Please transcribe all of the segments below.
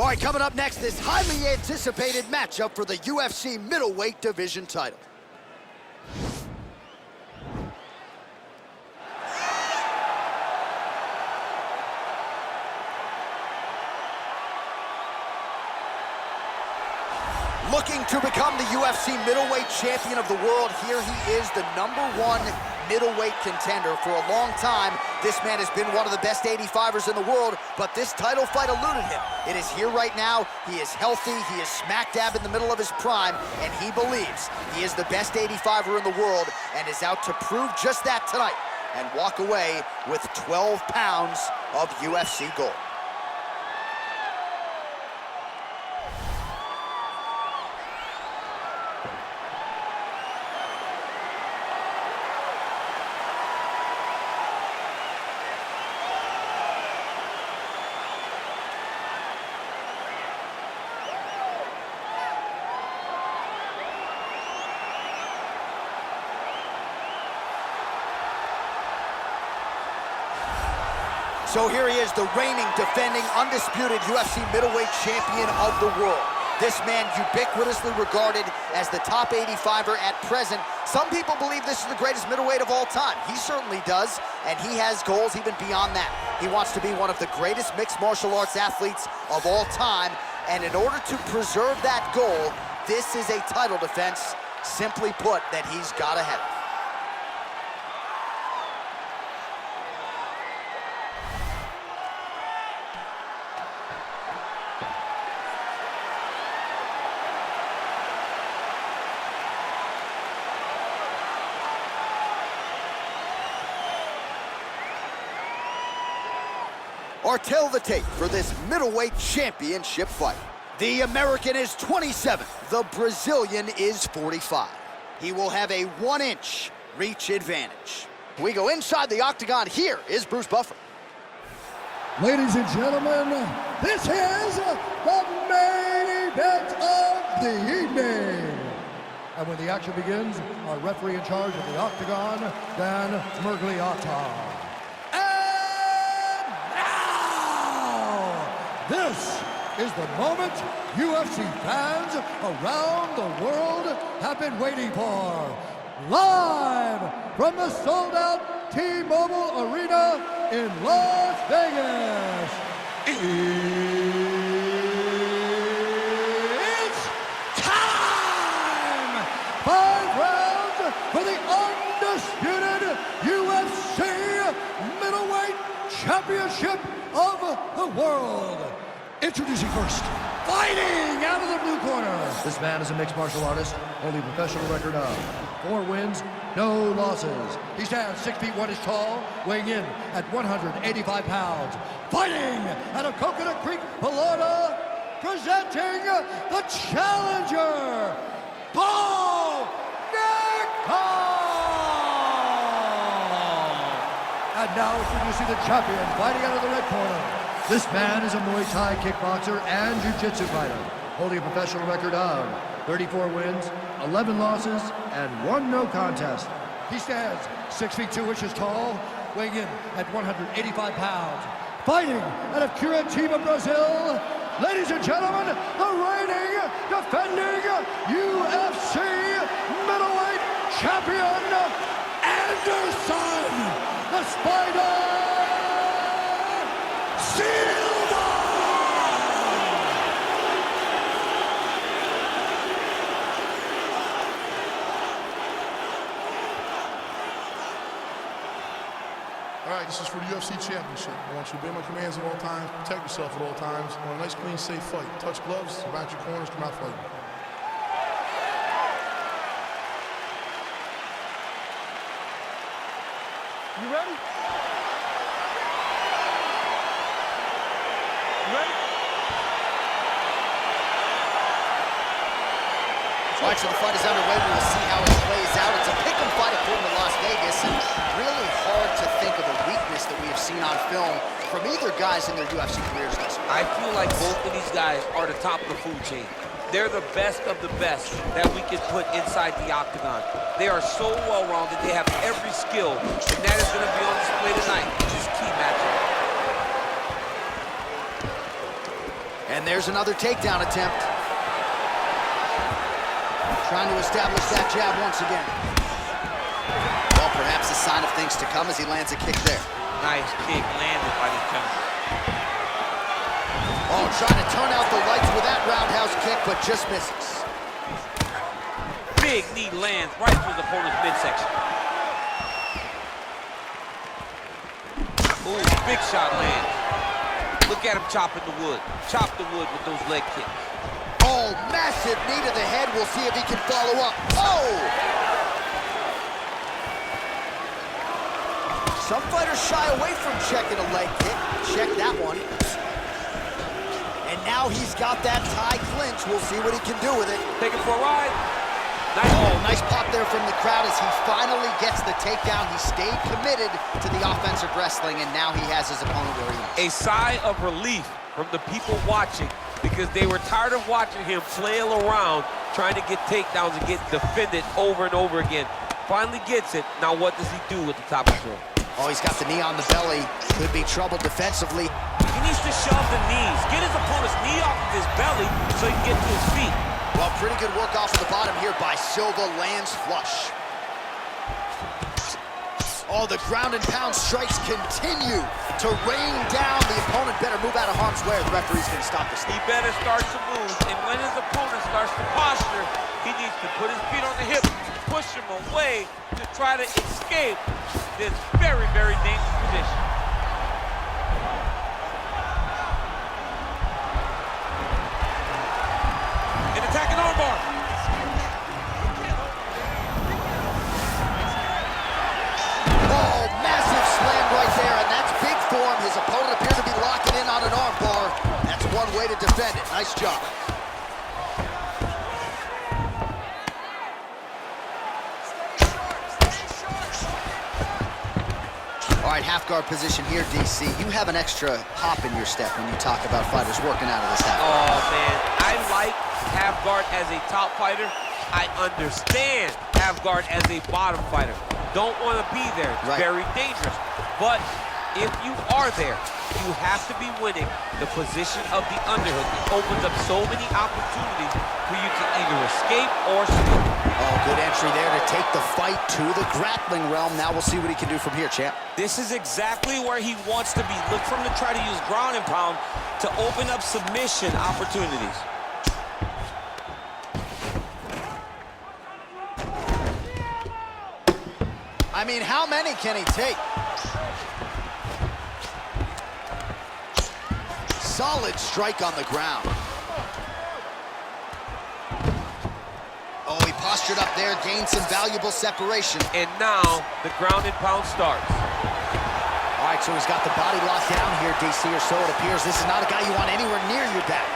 All right, coming up next, this highly anticipated matchup for the UFC middleweight division title. Looking to become the UFC middleweight champion of the world, here he is, the #1 middleweight contender. For a long time, this man has been one of the best 85ers in the world, but this title fight eluded him. It is here right now. He is healthy. He is smack dab in the middle of his prime, and he believes he is the best 85er in the world and is out to prove just that tonight and walk away with 12 pounds of UFC gold. So here he is, the reigning, defending, undisputed UFC middleweight champion of the world. This man ubiquitously regarded as the top 85er at present. Some people believe this is the greatest middleweight of all time. He certainly does, and he has goals even beyond that. He wants to be one of the greatest mixed martial arts athletes of all time, and in order to preserve that goal, this is a title defense, simply put, that he's got to have. Or tell the tape for this middleweight championship fight. The American is 27, the Brazilian is 45. He will have a 1-inch reach advantage. We go inside the octagon. Here is Bruce Buffer. Ladies and gentlemen, this is the main event of the evening. And when the action begins, our referee in charge of the octagon, Dan Mergliata. This is the moment UFC fans around the world have been waiting for. Live from the sold-out T-Mobile Arena in Las Vegas. It's time! 5 rounds for the undisputed UFC middleweight championship of the world. Introducing first, fighting out of the blue corner. This man is a mixed martial artist, holding a professional record of 4 wins, no losses. He stands 6 feet 1 inch tall, weighing in at 185 pounds. Fighting out of Coconut Creek, Florida, presenting the challenger, Paul Nickal. And now introducing the champion, fighting out of the red corner. This man is a Muay Thai kickboxer and jiu-jitsu fighter, holding a professional record of 34 wins, 11 losses, and 1 no contest. He stands 6 feet 2 inches tall, weighing in at 185 pounds. Fighting out of Curitiba, Brazil, ladies and gentlemen, the reigning, defending UFC middleweight champion, Anderson, the Spider Silva! All right, this is for the UFC Championship. I want you to obey my commands at all times, protect yourself at all times. I want a nice, clean, safe fight. Touch gloves, around your corners, come out fighting. You ready? All right, so the fight is underway. We will see how it plays out. It's a pick'em fight according to Las Vegas, and really hard to think of a weakness that we have seen on film from either guys in their UFC careers thus far. I feel like both of these guys are the top of the food chain. They're the best of the best that we can put inside the octagon. They are so well-rounded. They have every skill, and that is going to be on display tonight, which is key matchup. And there's another takedown attempt. Trying to establish that jab once again. Well, perhaps a sign of things to come as he lands a kick there. Nice kick landed by the counter. Oh, trying to turn out the lights with that roundhouse kick, but just misses. Big knee lands right through the opponent's midsection. Ooh, big shot lands. Look at him chopping the wood. Chop the wood with those leg kicks. Oh, massive knee to the head. We'll see if he can follow up. Oh! Some fighters shy away from checking a leg kick. Check that one. And now he's got that tie clinch. We'll see what he can do with it. Take it for a ride. Nice. Oh, nice pop there from the crowd as he finally gets the takedown. He stayed committed to the offensive wrestling, and now he has his opponent where he wants. A sigh of relief from the people watching because they were tired of watching him flail around trying to get takedowns and get defended over and over again. Finally gets it. Now what does he do with the top control? Oh, he's got the knee on the belly. Could be trouble defensively. He needs to shove the knees. Get his opponent's knee off of his belly so he can get to his feet. Well, pretty good work off of the bottom here by Silva. Lands flush. Oh, the ground and pound strikes continue to rain down. The opponent better move out of harm's way or the referee's going to stop this. He better start to move, and when his opponent starts to posture, he needs to put his feet on the hip, push him away to try to escape this very, very dangerous position. An attacking armbar. Oh, massive slam right there, and that's big for him. His opponent appeared to be locking in on an arm bar. That's one way to defend it. Nice job. All right, half guard position here, DC. You have an extra hop in your step when you talk about fighters working out of this half guard. Oh, man, I like half guard as a top fighter. I understand half guard as a bottom fighter. Don't want to be there. It's Right. very dangerous. But if you are there, you have to be winning the position of the underhook. It opens up so many opportunities for you to either escape or sleep. Oh, good entry there to take the fight to the grappling realm. Now we'll see what he can do from here, champ. This is exactly where he wants to be. Look for him to try to use ground and pound to open up submission opportunities. I mean, how many can he take? Solid strike on the ground. Oh, he postured up there, gained some valuable separation. And now the ground and pound starts. All right, so he's got the body locked down here, DC, or so it appears. This is not a guy you want anywhere near your back.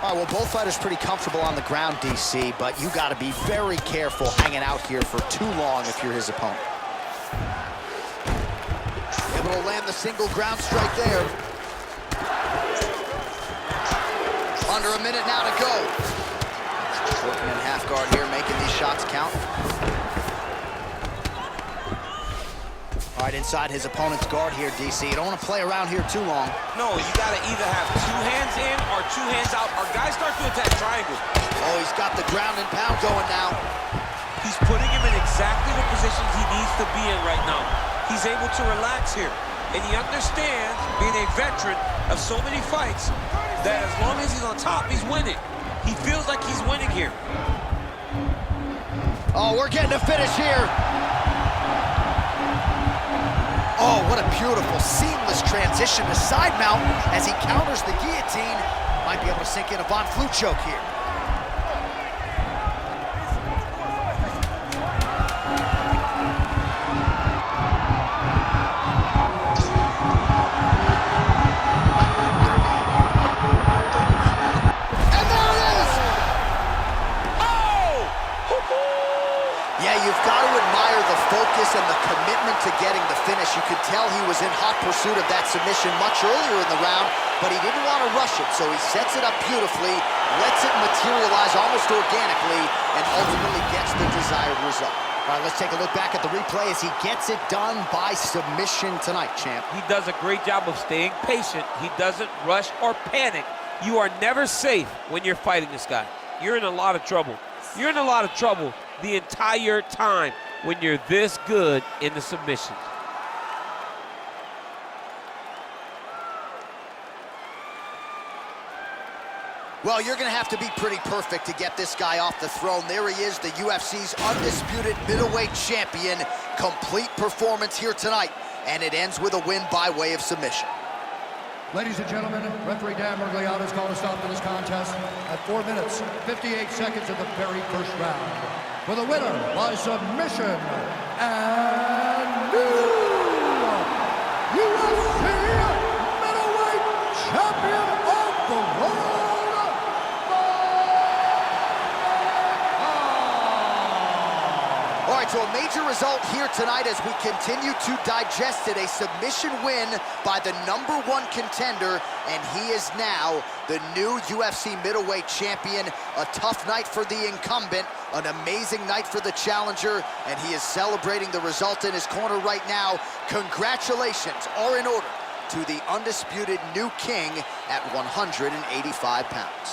All right, well, both fighters pretty comfortable on the ground, DC, but you got to be very careful hanging out here for too long if you're his opponent. Able to land the single ground strike there. Under a minute now to go. Working in half guard here, making these shots count. All right, inside his opponent's guard here, DC. You don't want to play around here too long. No, you got to either have two hands in or two hands out. Our guy starts to attack triangle. Oh, he's got the ground and pound going now. He's putting him in exactly the positions he needs to be in right now. He's able to relax here. And he understands, being a veteran of so many fights, that as long as he's on top, he's winning. He feels like he's winning here. Oh, we're getting a finish here. Oh, what a beautiful, seamless transition to side mount as he counters the guillotine. Might be able to sink in a Von Flue choke here. And there it is! Oh! Yeah, you've got to admire the focus and the commitment to getting the finish. You could tell he was in hot pursuit of that submission much earlier in the round, but he didn't want to rush it, so he sets it up beautifully, lets it materialize almost organically, and ultimately gets the desired result. All right, let's take a look back at the replay as he gets it done by submission tonight, champ. He does a great job of staying patient. He doesn't rush or panic. You are never safe when you're fighting this guy. You're in a lot of trouble. You're in a lot of trouble the entire time when you're this good in the submissions. Well, you're going to have to be pretty perfect to get this guy off the throne. There he is, the UFC's undisputed middleweight champion. Complete performance here tonight, and it ends with a win by way of submission. Ladies and gentlemen, referee Dan Mergliato's called a stop to this contest at 4 minutes, 58 seconds of the very first round. For the winner by submission, and new UFC middleweight champion of the world, All right, so a major result here tonight as we continue to digest it. A submission win by the #1 contender, and he is now the new UFC middleweight champion. A tough night for the incumbent, an amazing night for the challenger, and he is celebrating the result in his corner right now. Congratulations are in order to the undisputed new king at 185 pounds.